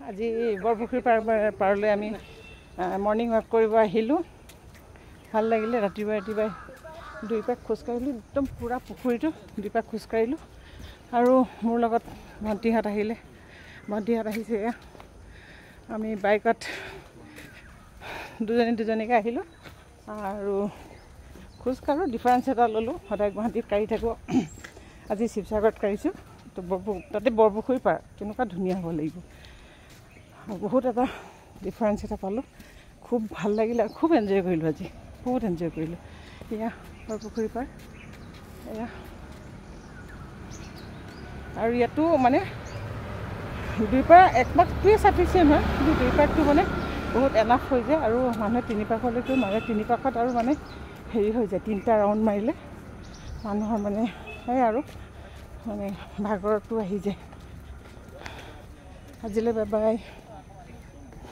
আজি বৰপুখুৰী পাৰলৈ আমি মৰ্ণিং ৱাক কৰিব আহিলোঁ। ভাল লাগিলে। ৰাতিপুৱাই 2 পাক খোজকাঢ়িলোঁ, একদম পূৰা পুখুৰীটো 2 পাক খোজকাঢ়িলোঁ। আৰু মোৰ লগত ভণ্টিহঁত আহিলে, ভণ্টিহঁত আহিছে। আমি বাইকত দুজনীকৈ আহিলোঁ আৰু খোজকাঢ়োঁ। ডিফাৰেঞ্চ এটা ল'লোঁ, সদায় গুৱাহাটীত কাঢ়ি থাকোঁ, আজি শিৱসাগৰত কাঢ়িছোঁ। তো তাতে বৰপুখুৰী পাৰ কেনেকুৱা ধুনীয়া হ'ব লাগিব। বহুত এটা ডিফাৰেঞ্চ এটা পালোঁ, খুব ভাল লাগিলে আৰু খুব এনজয় কৰিলোঁ। আজি বহুত এনজয় কৰিলোঁ। এয়া বৰপুখুৰী পাৰ, এয়া। আৰু ইয়াতো মানে 2 পাক 1 পাকটোৱে চাফিচিয়েণ্ট হয়, কিন্তু 2 পাকটো মানে বহুত এনাফ হৈ যায়। আৰু মানুহে 3 পাকলৈকে মাৰে। 3 পাকত আৰু মানে হেৰি হৈ যায়, 3টা ৰাউণ্ড মাৰিলে মানুহৰ মানে সেই আৰু মানে ভাগৰটো আহি যায়। আজিলৈ বাই বাই।